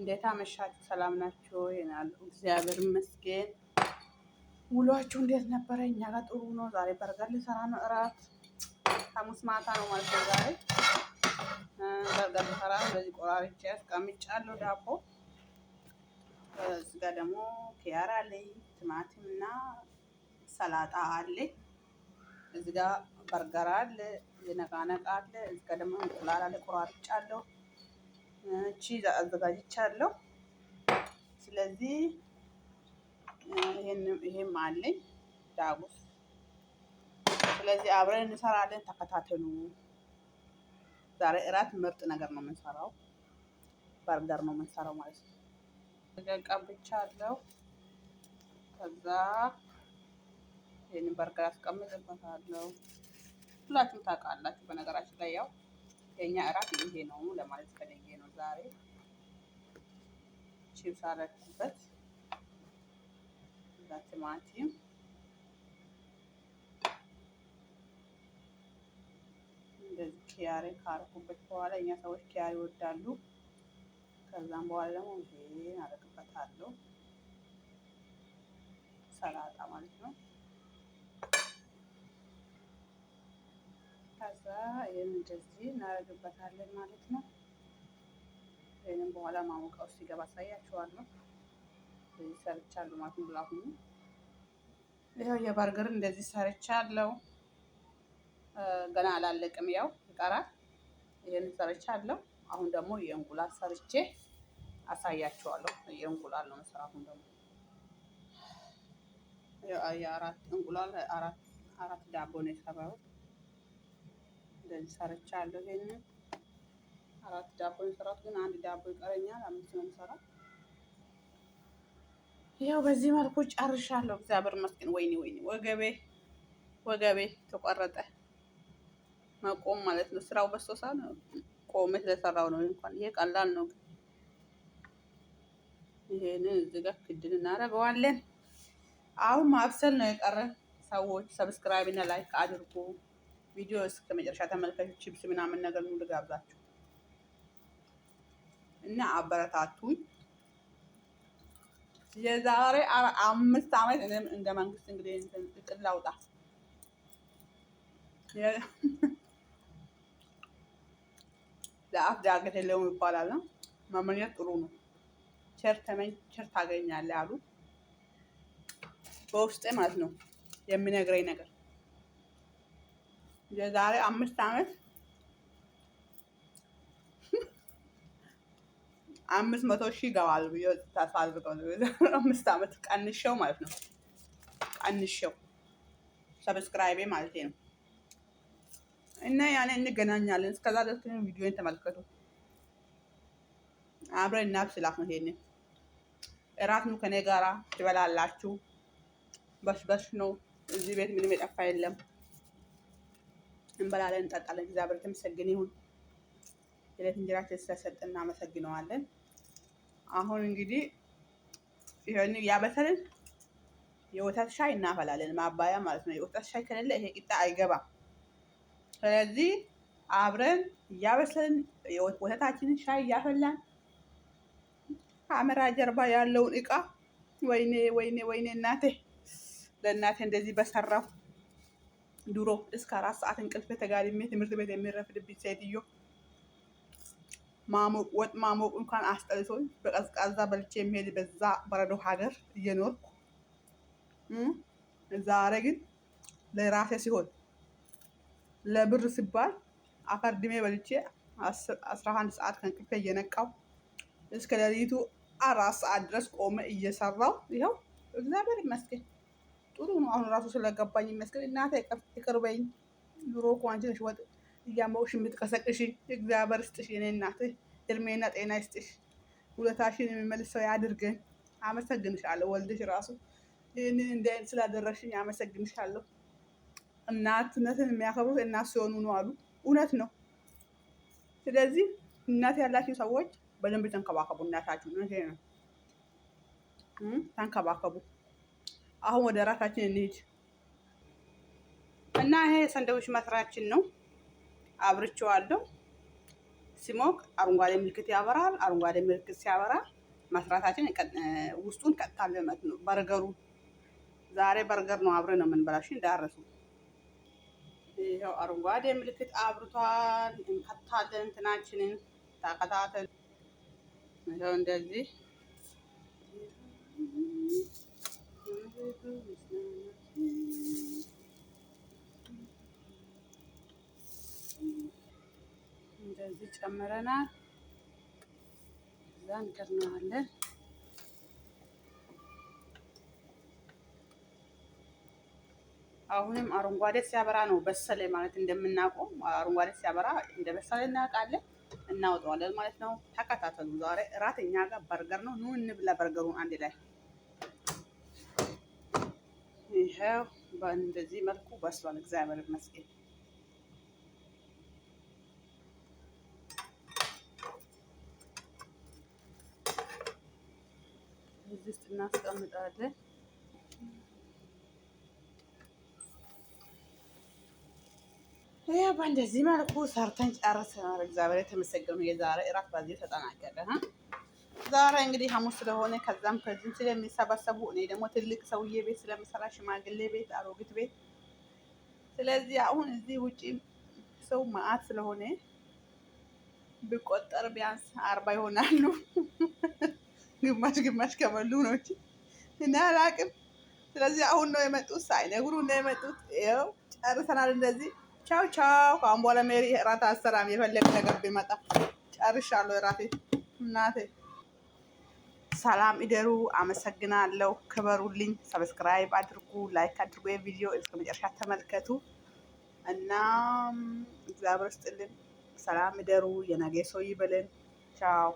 እንዴት አመሻችሁ? ሰላም ናችሁ? ይናሉ እግዚአብሔር ይመስገን። ውሏችሁ እንዴት ነበረ? እኛ ጋር ጥሩ ነው። ዛሬ በርገር ልሰራ ነው። እራት ሐሙስ ማታ ነው ማለት ነው። ዛሬ በርገር ልሰራ ነው። እንደዚህ ቆራርጬ አስቀምጫለሁ። ዳቦ እዚህ ጋር ደግሞ ኪያር አለኝ፣ ቲማቲም እና ሰላጣ አለ። እዚህ ጋር በርገር አለ፣ የነቃነቃ አለ። እዚህ ጋር ደግሞ እንቁላል አለ፣ ቆራርጫለሁ። ቺዝ አዘጋጅቻለሁ። ስለዚህ ይሄም አለኝ ዳጉስ። ስለዚህ አብረን እንሰራለን። ተከታተሉ። ዛሬ እራት ምርጥ ነገር ነው የምንሰራው። በርገር ነው የምንሰራው ማለት ነው። ቀብቻለሁ። ከዛ ይሄንን በርገር አስቀምጥበታለሁ። ሁላችሁም ታውቃላችሁ። በነገራችን ላይ ያው የኛ እራት ይሄ ነው ለማለት ፈልጌ ነው። ዛሬ ቺፕስ አረኩበት፣ እዛ ቲማቲም፣ እንደዚህ ኪያሬ ካረኩበት በኋላ እኛ ሰዎች ኪያሬ ይወዳሉ። ከዛም በኋላ ደግሞ ይሄን አረግበታለሁ፣ ሰላጣ ማለት ነው። ከዛ ይሄን እንደዚህ እናደርግበታለን ማለት ነው። ይሄንን በኋላ ማሞቃው ሲገባ አሳያችኋለሁ። እንደዚህ ሰርቻለሁ ማለት ነው። ብላሁን ይሄው የበርገር እንደዚህ ሰርቻለሁ። ገና አላለቅም፣ ያው ይቀራል። ይሄን ሰርቻለሁ። አሁን ደግሞ የእንቁላል ሰርቼ አሳያችኋለሁ። የእንቁላል ነው መስራት። አሁን ደግሞ የአራት እንቁላል አራት ዳቦ ነው የሰራሁት። እንደዚህ ሰርቻለሁ። ይሄንን አራት ዳቦ የሰራሁት ግን አንድ ዳቦ ይቀረኛል። 5 ነው የምሰራው። ያው በዚህ መልኩ ጨርሻለሁ። እግዚአብሔር ይመስገን። ወይኔ ወገቤ ተቆረጠ። መቆም ማለት ነው። ስራው በሶሳ ነው። ቆሜ ስለሰራው ነው። እንኳን ይሄ ቀላል ነው። ይሄንን እዚህ ጋር ክድን እናደርገዋለን። አሁን ማብሰል ነው የቀረን። ሰዎች ሰብስክራይብ እና ላይክ አድርጉ። ቪዲዮ እስከ መጨረሻ ተመልከቱ። ቺፕስ ምናምን ነገር ነው ልጋብዛችሁ እና አበረታቱኝ። የዛሬ 5 ዓመት እኔም እንደ መንግስት እንግዲህ እቅድ ላውጣ። ለአፍ ዳገት የለውም ይባላል ነው። መመኘት ጥሩ ነው። ቸር ተመኝ ቸር ታገኛለህ አሉ በውስጤ ማለት ነው የሚነግረኝ ነገር። የዛሬ 5 ዓመት 500,000 ይገባል ብዬ ተስፋ አድርገው ነው። 5 ዓመት ቀንሼው ማለት ነው። ቀንሼው ሰብስክራይቤ ማለት ነው። እና ያኔ እንገናኛለን። እስከዛ ድረስ ቪዲዮን ተመልከቱ። አብረን እናብስላት ነው። ይሄንን እራት ነው ከኔ ጋራ ትበላላችሁ። በሽ ነው። እዚህ ቤት ምንም የጠፋ የለም። እንበላለን፣ እንጠጣለን። እግዚአብሔር የተመሰገነ ይሁን። የዕለት እንጀራችን ስለሰጠን እናመሰግነዋለን። አሁን እንግዲህ ይሄን ያበሰልን የወተት ሻይ እናፈላለን። ማባያ ማለት ነው። የወተት ሻይ ከሌለ ይሄ ቂጣ አይገባም። ስለዚህ አብረን እያበሰልን ወተታችንን ሻይ እያፈላን ካሜራ ጀርባ ያለውን እቃ ወይኔ እናቴ ለእናቴ እንደዚህ በሰራው ድሮ እስከ 4 ሰዓት እንቅልፍ ተጋድሜ ትምህርት ቤት የሚረፍድብኝ ሴትዮ ወጥ ማሞቅ እንኳን አስጠልቶኝ በቀዝቃዛ በልቼ የሚሄድ በዛ በረዶ ሀገር እየኖርኩ ዛሬ ግን ለራሴ ሲሆን ለብር ሲባል አፈር ድሜ በልቼ 11 ሰዓት ከእንቅልፌ እየነቃው እስከ ሌሊቱ 4 ሰዓት ድረስ ቆመ እየሰራው ይኸው እግዚአብሔር ይመስገን። ጥሩ ነው። አሁን ራሱ ስለገባኝ ይመስገን። እናቴ ይቅር በይኝ። ድሮ እኮ አንቺ ነሽ ወጥ እያሞቅሽ የምትቀሰቅሽ። እግዚአብሔር ይስጥሽ የኔ እናት፣ እድሜና ጤና ይስጥሽ። ውለታሽን የሚመልሰው ያድርገን። አመሰግንሻለሁ። ወልድሽ ራሱ ይህንን እንደ ስላደረግሽኝ አመሰግንሻለሁ። እናትነትን የሚያከብሩት እናት ሲሆኑ ነው አሉ። እውነት ነው። ስለዚህ እናት ያላችሁ ሰዎች በደንብ ተንከባከቡ እናታችሁ። እውነቴ ነው። ተንከባከቡ። አሁን ወደ ራሳችን እንሂድ እና ይሄ ሰንደዊች መስራችን ነው። አብርቼዋለሁ። ሲሞቅ አረንጓዴ ምልክት ያበራል። አረንጓዴ ምልክት ሲያበራ መስራታችን ውስጡን ቀጥታለን ማለት ነው። በርገሩ ዛሬ በርገር ነው አብረን ነው የምንበላሽ፣ እንዳረሱ። ይኸው አረንጓዴ ምልክት አብርቷል። እንከታለን እንትናችንን ተከታተል። ይኸው እንደዚህ እንደዚህ ጨምረናል። እዛ እንከድነዋለን። አሁንም አረንጓዴ ሲያበራ ነው በሰለ ማለት እንደምናውቀው፣ አረንጓዴ ሲያበራ እንደ በሰለ እናውቃለን። እናወጣዋለን ማለት ነው። ተከታተሉ። ዛሬ እራት እኛ ጋር በርገር ነው። ኑ እንብላ በርገሩን አንድ ላይ። ይኸው በእንደዚህ መልኩ በስሏል። እግዚአብሔር ይመስገን። እዚህ ውስጥ እናስቀምጣለን። ይኸው በእንደዚህ መልኩ ሰርተን ጨርሰናል። እግዚአብሔር የተመሰገኑ። የዛሬ እራት በዚህ ተጠናቀቀ። ዛሬ እንግዲህ ሐሙስ ስለሆነ ከዛም ከዚህም ስለሚሰበሰቡ እኔ ደግሞ ትልቅ ሰውዬ ቤት ስለምሰራ ሽማግሌ ቤት፣ አሮጊት ቤት፣ ስለዚህ አሁን እዚህ ውጪ ሰው መዓት ስለሆነ ቢቆጠር ቢያንስ 40 ይሆናሉ። ግማሽ ግማሽ ከበሉ ነው እንጂ እና አላቅም። ስለዚህ አሁን ነው የመጡት፣ ሳይነግሩን ነው የመጡት። ይኸው ጨርሰናል። እንደዚህ ቻው ቻው። ከአሁን በኋላ ሜሪ እራት አሰራም። የፈለገ ነገር ቢመጣ ጨርሻለሁ እራቴ። እናቴ ሰላም ኢደሩ። አመሰግናለሁ። ክበሩልኝ። ሰብስክራይብ አድርጉ፣ ላይክ አድርጉ። የቪዲዮ እስከ መጨረሻ ተመልከቱ እና እግዚአብሔር ይስጥልን። ሰላም ኢደሩ። የነገ ሰው ይበለን። ቻው